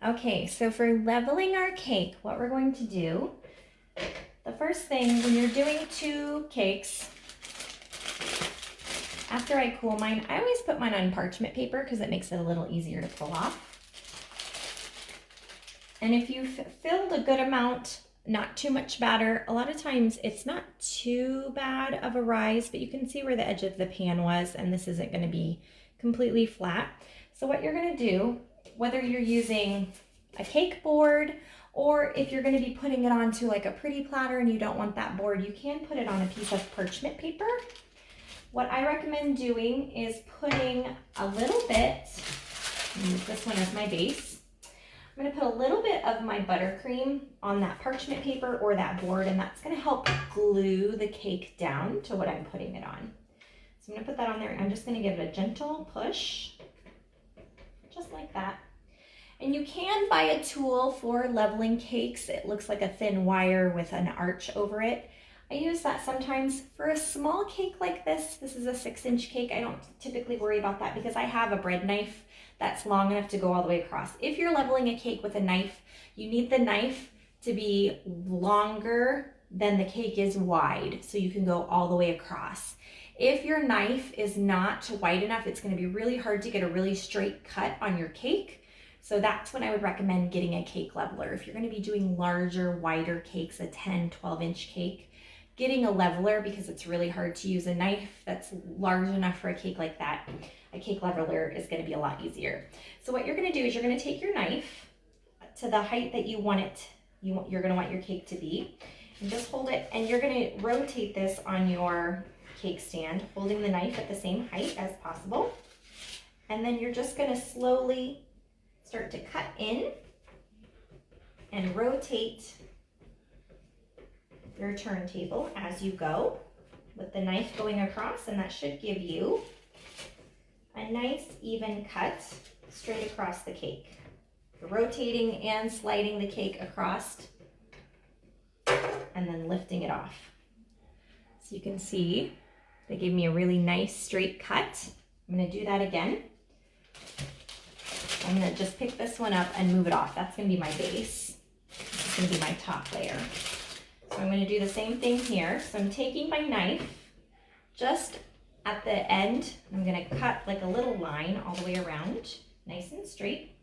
Okay, so for leveling our cake, what we're going to do, the first thing when you're doing 2 cakes, after I cool mine, I always put mine on parchment paper because it makes it a little easier to pull off. And if you've filled a good amount, not too much batter, a lot of times it's not too bad of a rise, but you can see where the edge of the pan was, and this isn't going to be completely flat. So what you're going to do, whether you're using a cake board or if you're going to be putting it onto like a pretty platter and you don't want that board, you can put it on a piece of parchment paper. What I recommend doing is putting a little bit, use this one as my base. I'm going to put a little bit of my buttercream on that parchment paper or that board, and that's going to help glue the cake down to what I'm putting it on. So I'm going to put that on there, and I'm just going to give it a gentle push, just like that. And you can buy a tool for leveling cakes. It looks like a thin wire with an arch over it. I use that sometimes. For a small cake like this is a 6-inch cake, I don't typically worry about that because I have a bread knife that's long enough to go all the way across. If you're leveling a cake with a knife, you need the knife to be longer than the cake is wide so you can go all the way across. If your knife is not wide enough, it's going to be really hard to get a really straight cut on your cake. So that's when I would recommend getting a cake leveler. If you're going to be doing larger, wider cakes, a 10, 12-inch cake, getting a leveler, because it's really hard to use a knife that's large enough for a cake like that, a cake leveler is going to be a lot easier. So what you're going to do is you're going to take your knife to the height that you want it, you're going to want your cake to be, and just hold it, and you're going to rotate this on your cake stand, holding the knife at the same height as possible. And then you're just going to slowly start to cut in and rotate your turntable as you go with the knife going across, and that should give you a nice even cut straight across the cake. You're rotating and sliding the cake across and then lifting it off. So you can see they gave me a really nice straight cut. I'm going to do that again. I'm going to just pick this one up and move it off. That's going to be my base. This is going to be my top layer. So I'm going to do the same thing here. So I'm taking my knife just at the end. I'm going to cut like a little line all the way around, nice and straight.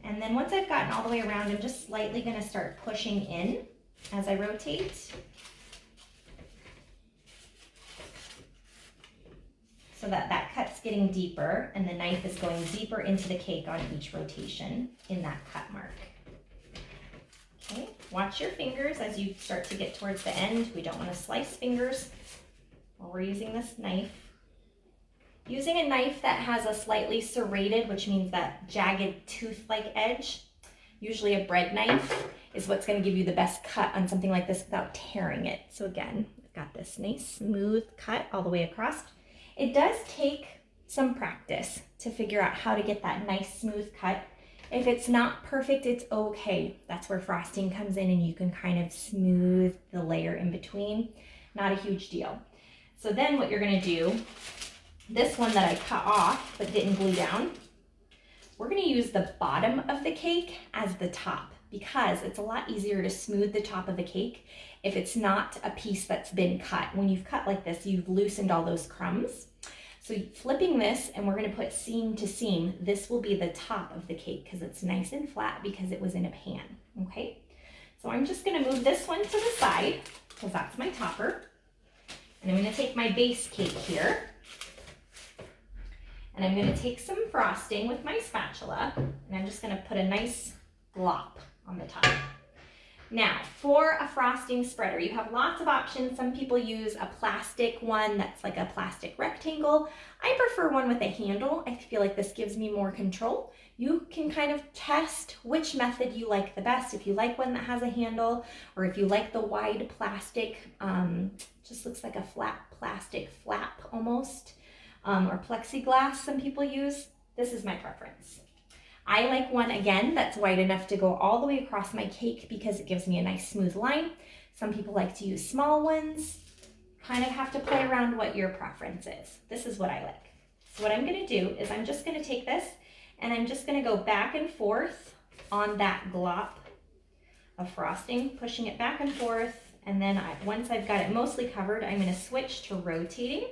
And then once I've gotten all the way around, I'm just slightly going to start pushing in as I rotate, so that that cut's getting deeper and the knife is going deeper into the cake on each rotation in that cut mark. Okay, watch your fingers as you start to get towards the end. We don't want to slice fingers while we're using this knife. Using a knife that has a slightly serrated, which means that jagged tooth-like edge, usually a bread knife, is what's going to give you the best cut on something like this without tearing it. So again, I've got this nice smooth cut all the way across. It does take some practice to figure out how to get that nice smooth cut. If it's not perfect, it's okay. That's where frosting comes in and you can kind of smooth the layer in between. Not a huge deal. So then what you're going to do, this one that I cut off but didn't glue down, we're going to use the bottom of the cake as the top, because it's a lot easier to smooth the top of the cake if it's not a piece that's been cut. When you've cut like this, you've loosened all those crumbs. So flipping this, and we're going to put seam to seam, this will be the top of the cake because it's nice and flat because it was in a pan, okay? So I'm just going to move this one to the side because that's my topper. And I'm going to take my base cake here, and I'm going to take some frosting with my spatula, and I'm just going to put a nice glop on the top. Now, for a frosting spreader, you have lots of options. Some people use a plastic one that's like a plastic rectangle. I prefer one with a handle. I feel like this gives me more control. You can kind of test which method you like the best. If you like one that has a handle, or if you like the wide plastic, just looks like a flat plastic flap almost, or plexiglass some people use. This is my preference. I like one, again, that's wide enough to go all the way across my cake because it gives me a nice smooth line. Some people like to use small ones. Kind of have to play around what your preference is. This is what I like. So what I'm gonna do is I'm just gonna take this and I'm just gonna go back and forth on that glop of frosting, pushing it back and forth. And then once I've got it mostly covered, I'm gonna switch to rotating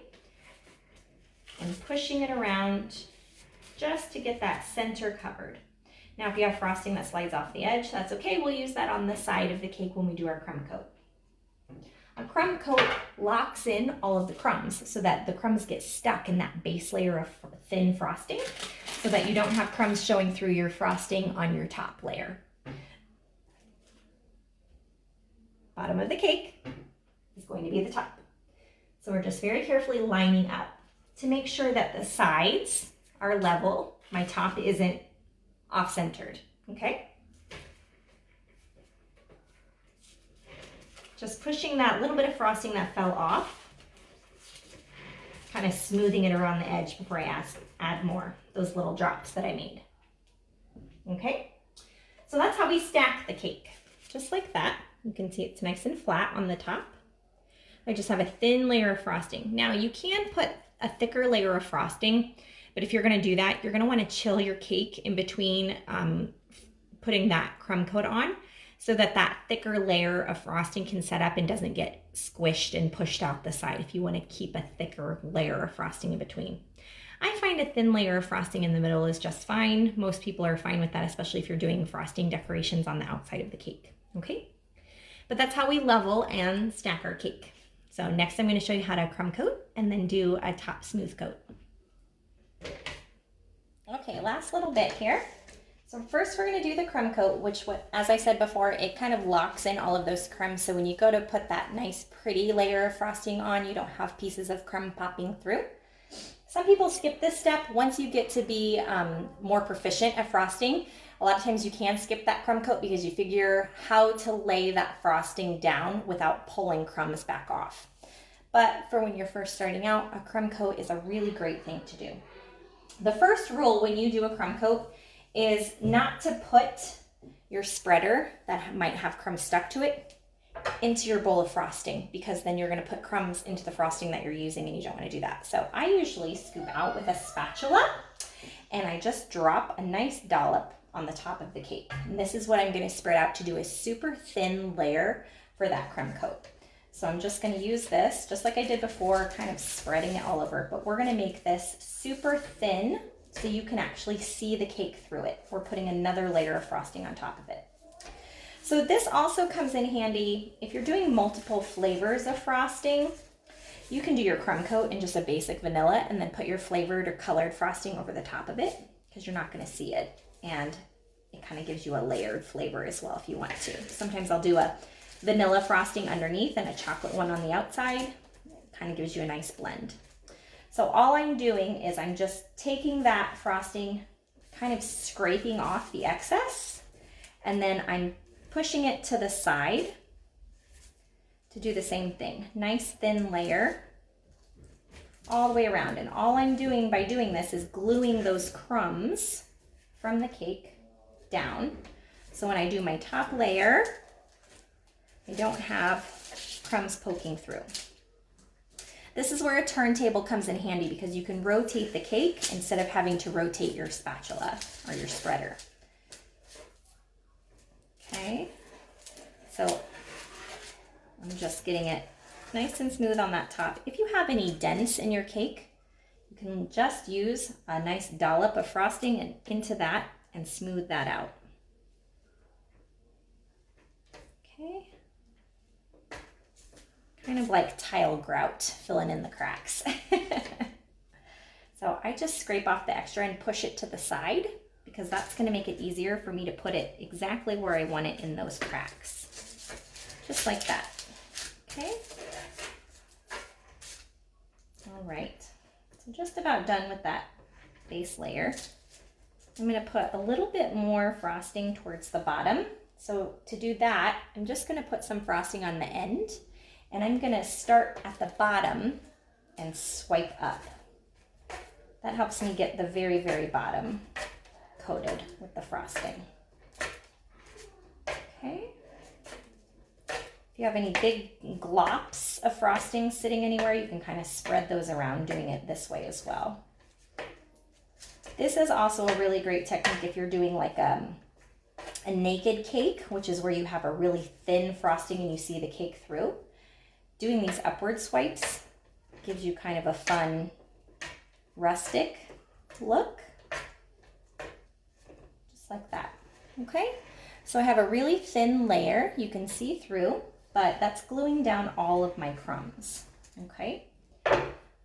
and pushing it around just to get that center covered. Now, if you have frosting that slides off the edge, that's okay. We'll use that on the side of the cake when we do our crumb coat. A crumb coat locks in all of the crumbs so that the crumbs get stuck in that base layer of thin frosting so that you don't have crumbs showing through your frosting on your top layer. Bottom of the cake is going to be the top. So we're just very carefully lining up to make sure that the sides are level. My top isn't off-centered, okay? Just pushing that little bit of frosting that fell off, kind of smoothing it around the edge before I add more, those little drops that I made. Okay, so that's how we stack the cake, just like that. You can see it's nice and flat on the top. I just have a thin layer of frosting. Now you can put a thicker layer of frosting, but if you're gonna do that, you're gonna wanna chill your cake in between putting that crumb coat on so that that thicker layer of frosting can set up and doesn't get squished and pushed out the side if you wanna keep a thicker layer of frosting in between. I find a thin layer of frosting in the middle is just fine. Most people are fine with that, especially if you're doing frosting decorations on the outside of the cake, okay? But that's how we level and stack our cake. So next I'm gonna show you how to crumb coat and then do a top smooth coat. Okay, last little bit here. So first we're gonna do the crumb coat, which, as I said before, it kind of locks in all of those crumbs. So when you go to put that nice pretty layer of frosting on, you don't have pieces of crumb popping through. Some people skip this step. Once you get to be more proficient at frosting, a lot of times you can skip that crumb coat because you figure how to lay that frosting down without pulling crumbs back off. But for when you're first starting out, a crumb coat is a really great thing to do. The first rule when you do a crumb coat is not to put your spreader that might have crumbs stuck to it into your bowl of frosting, because then you're going to put crumbs into the frosting that you're using and you don't want to do that. So I usually scoop out with a spatula and I just drop a nice dollop on the top of the cake. And this is what I'm going to spread out to do a super thin layer for that crumb coat. So I'm just going to use this just like I did before, kind of spreading it all over, but we're going to make this super thin so you can actually see the cake through it. We're putting another layer of frosting on top of it. So this also comes in handy if you're doing multiple flavors of frosting. You can do your crumb coat in just a basic vanilla and then put your flavored or colored frosting over the top of it because you're not going to see it, and it kind of gives you a layered flavor as well if you want to. Sometimes I'll do a vanilla frosting underneath and a chocolate one on the outside. It kind of gives you a nice blend. So all I'm doing is I'm just taking that frosting, kind of scraping off the excess, and then I'm pushing it to the side to do the same thing. Nice thin layer all the way around. And all I'm doing by doing this is gluing those crumbs from the cake down. So when I do my top layer, I don't have crumbs poking through. This is where a turntable comes in handy because you can rotate the cake instead of having to rotate your spatula or your spreader. Okay, so I'm just getting it nice and smooth on that top. If you have any dents in your cake, you can just use a nice dollop of frosting and into that and smooth that out. Okay. Kind of like tile grout, filling in the cracks. So I just scrape off the extra and push it to the side because that's going to make it easier for me to put it exactly where I want it in those cracks. Just like that. Okay. All right. So just about done with that base layer. I'm going to put a little bit more frosting towards the bottom. So to do that, I'm just going to put some frosting on the end. And I'm going to start at the bottom and swipe up. That helps me get the very, very bottom coated with the frosting. Okay. If you have any big glops of frosting sitting anywhere, you can kind of spread those around doing it this way as well. This is also a really great technique if you're doing like a naked cake, which is where you have a really thin frosting and you see the cake through. Doing these upward swipes gives you kind of a fun rustic look, just like that. Okay, so I have a really thin layer you can see through, but that's gluing down all of my crumbs. Okay,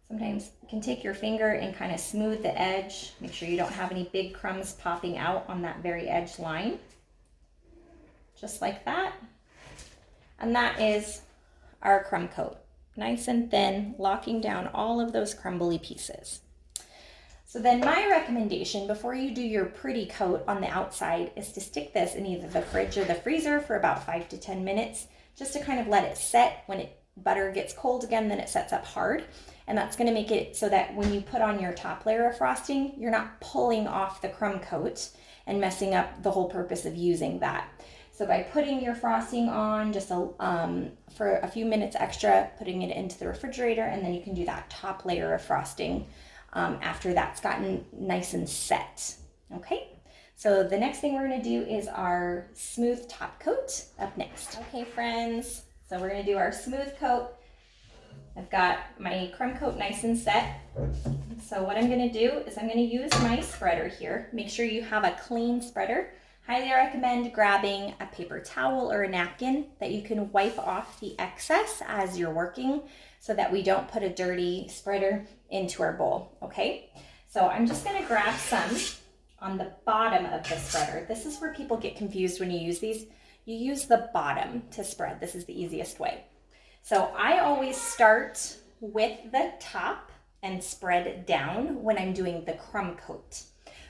sometimes you can take your finger and kind of smooth the edge. Make sure you don't have any big crumbs popping out on that very edge line. Just like that. And that is our crumb coat. Nice and thin, locking down all of those crumbly pieces. So then my recommendation before you do your pretty coat on the outside is to stick this in either the fridge or the freezer for about 5 to 10 minutes, just to kind of let it set. When butter gets cold again, then it sets up hard. And that's gonna make it so that when you put on your top layer of frosting, you're not pulling off the crumb coat and messing up the whole purpose of using that. So by putting your frosting on just for a few minutes extra, putting it into the refrigerator, and then you can do that top layer of frosting after that's gotten nice and set. Okay, so the next thing we're gonna do is our smooth top coat up next. Okay friends, so we're gonna do our smooth coat. I've got my crumb coat nice and set. So what I'm gonna do is I'm gonna use my spreader here. Make sure you have a clean spreader. Highly recommend grabbing a paper towel or a napkin that you can wipe off the excess as you're working so that we don't put a dirty spreader into our bowl, okay? So I'm just gonna grab some on the bottom of the spreader. This is where people get confused when you use these. You use the bottom to spread. This is the easiest way. So I always start with the top and spread down when I'm doing the crumb coat.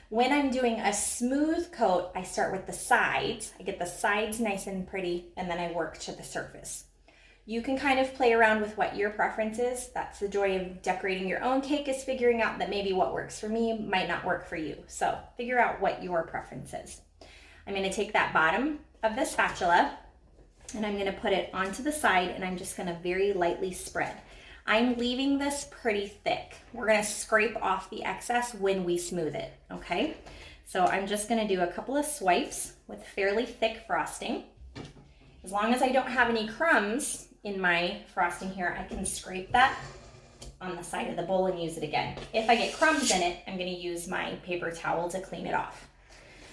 When I'm doing a smooth coat, I start with the sides. I get the sides nice and pretty, and then I work to the surface. You can kind of play around with what your preference is. That's the joy of decorating your own cake, is figuring out that maybe what works for me might not work for you. So figure out what your preference is. I'm gonna take that bottom of the spatula and I'm gonna put it onto the side, and I'm just gonna very lightly spread. I'm leaving this pretty thick. We're gonna scrape off the excess when we smooth it, okay? So I'm just gonna do a couple of swipes with fairly thick frosting. As long as I don't have any crumbs in my frosting here, I can scrape that on the side of the bowl and use it again. If I get crumbs in it, I'm gonna use my paper towel to clean it off.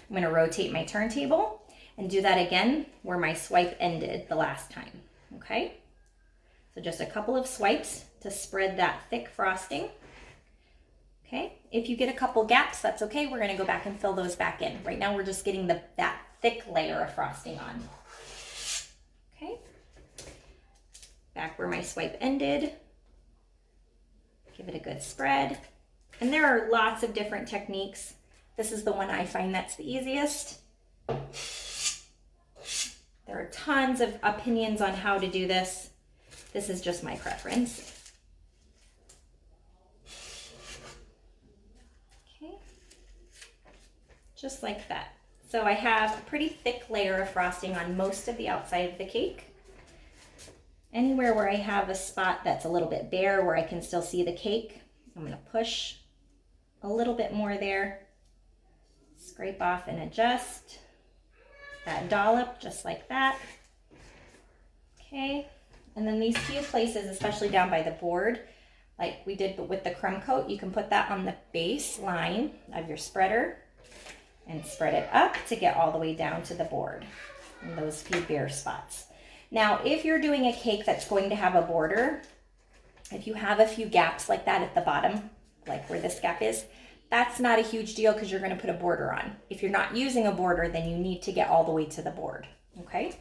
I'm gonna rotate my turntable and do that again where my swipe ended the last time, okay? So just a couple of swipes to spread that thick frosting. Okay, if you get a couple gaps, that's okay. We're gonna go back and fill those back in. Right now we're just getting that thick layer of frosting on. Okay, back where my swipe ended. Give it a good spread. And there are lots of different techniques. This is the one I find that's the easiest. There are tons of opinions on how to do this. This is just my preference. Okay, just like that. So I have a pretty thick layer of frosting on most of the outside of the cake. Anywhere where I have a spot that's a little bit bare where I can still see the cake, I'm gonna push a little bit more there, scrape off and adjust that dollop just like that. Okay. And then these few places, especially down by the board, like we did with the crumb coat, you can put that on the base line of your spreader and spread it up to get all the way down to the board in those few bare spots. Now, if you're doing a cake that's going to have a border, if you have a few gaps like that at the bottom, like where this gap is, that's not a huge deal because you're going to put a border on. If you're not using a border, then you need to get all the way to the board, okay?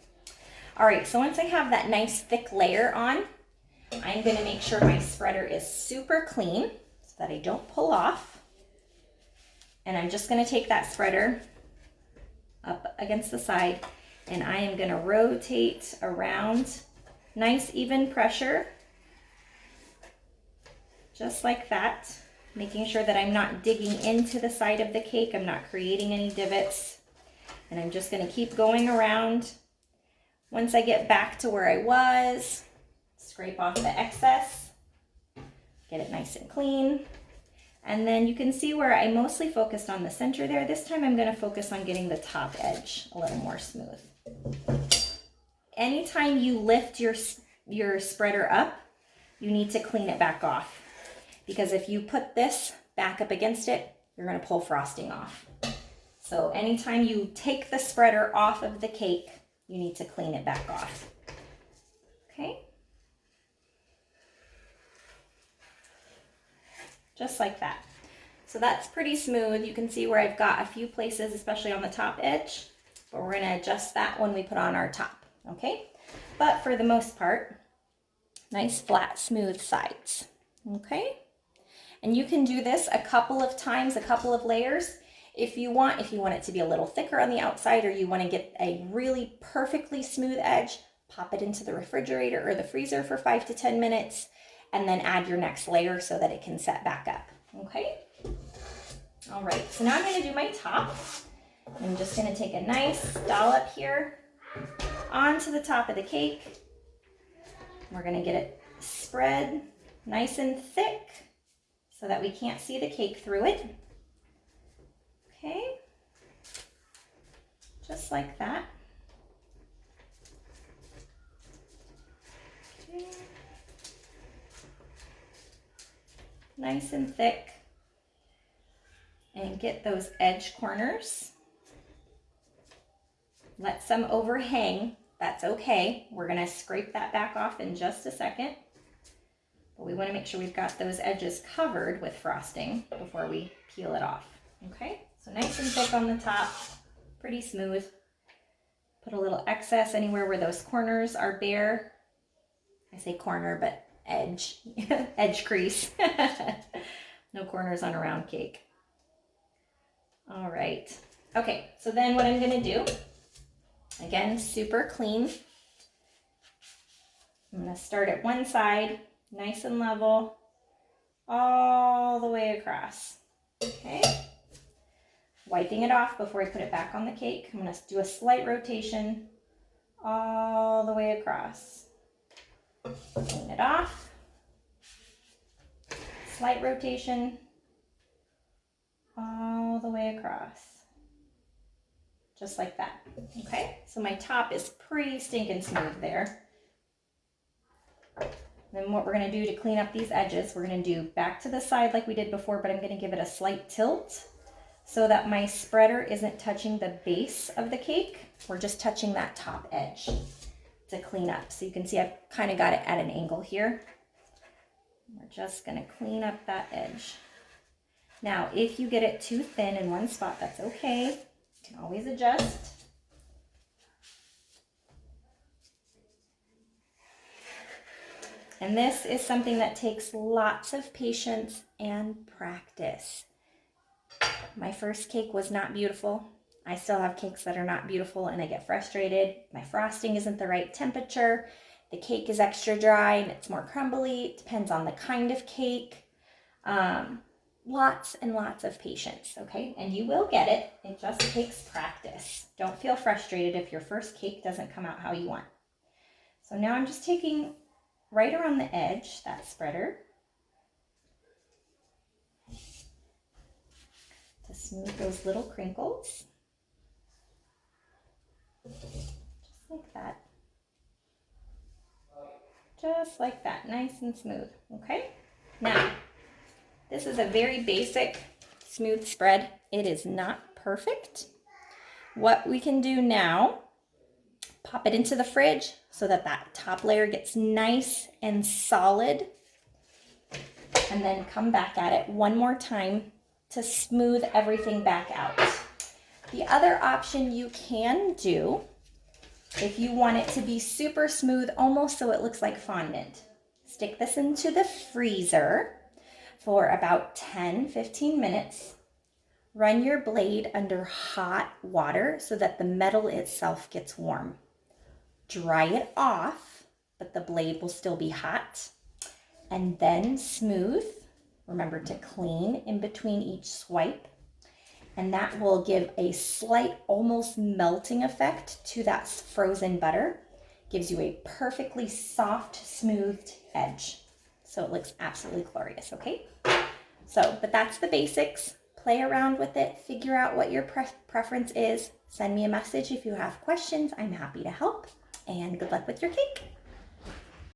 All right, so once I have that nice thick layer on, I'm gonna make sure my spreader is super clean so that I don't pull off. And I'm just gonna take that spreader up against the side and I am gonna rotate around, nice even pressure, just like that, making sure that I'm not digging into the side of the cake, I'm not creating any divots. And I'm just gonna keep going around. Once I get back to where I was, scrape off the excess, get it nice and clean. And then you can see where I mostly focused on the center there. This time I'm going to focus on getting the top edge a little more smooth. Anytime you lift your spreader up, you need to clean it back off, because if you put this back up against it, you're going to pull frosting off. So anytime you take the spreader off of the cake, you need to clean it back off. Okay? Just like that. So that's pretty smooth. You can see where I've got a few places, especially on the top edge, but we're going to adjust that when we put on our top. Okay? But for the most part, nice flat smooth sides. Okay? And you can do this a couple of times, a couple of layers if you want it to be a little thicker on the outside, or you want to get a really perfectly smooth edge. Pop it into the refrigerator or the freezer for 5 to 10 minutes and then add your next layer so that it can set back up. Okay? All right, so now I'm going to do my top. I'm just going to take a nice dollop here onto the top of the cake. We're going to get it spread nice and thick so that we can't see the cake through it. Okay, just like that. Okay. Nice and thick. And get those edge corners. Let some overhang, that's okay. We're gonna scrape that back off in just a second. But we wanna make sure we've got those edges covered with frosting before we peel it off, okay? So nice and thick on the top, pretty smooth. Put a little excess anywhere where those corners are bare. I say corner, but edge, edge crease. No corners on a round cake. All right. Okay, so then what I'm gonna do, again, super clean. I'm gonna start at one side, nice and level, all the way across, okay? Wiping it off before I put it back on the cake. I'm gonna do a slight rotation all the way across. Clean it off. Slight rotation all the way across. Just like that, okay? So my top is pretty stinking smooth there. Then what we're gonna do to clean up these edges, we're gonna do back to the side like we did before, but I'm gonna give it a slight tilt so that my spreader isn't touching the base of the cake. We're just touching that top edge to clean up. So you can see I've kind of got it at an angle here. We're just gonna clean up that edge. Now, if you get it too thin in one spot, that's okay. You can always adjust. And this is something that takes lots of patience and practice. My first cake was not beautiful. I still have cakes that are not beautiful and I get frustrated. My frosting isn't the right temperature. The cake is extra dry and it's more crumbly. It depends on the kind of cake. Lots and lots of patience, okay? And you will get it. It just takes practice. Don't feel frustrated if your first cake doesn't come out how you want. So now I'm just taking right around the edge, that spreader, to smooth those little crinkles. Just like that. Just like that, nice and smooth, okay? Now, this is a very basic smooth spread. It is not perfect. What we can do now, pop it into the fridge so that that top layer gets nice and solid, and then come back at it one more time to smooth everything back out. The other option you can do, if you want it to be super smooth, almost so it looks like fondant, stick this into the freezer for about 10-15 minutes. Run your blade under hot water so that the metal itself gets warm. Dry it off, but the blade will still be hot. And then smooth. Remember to clean in between each swipe. And that will give a slight, almost melting effect to that frozen butter. Gives you a perfectly soft, smoothed edge. So it looks absolutely glorious, okay? So, but that's the basics. Play around with it, figure out what your preference is. Send me a message if you have questions. I'm happy to help, and good luck with your cake.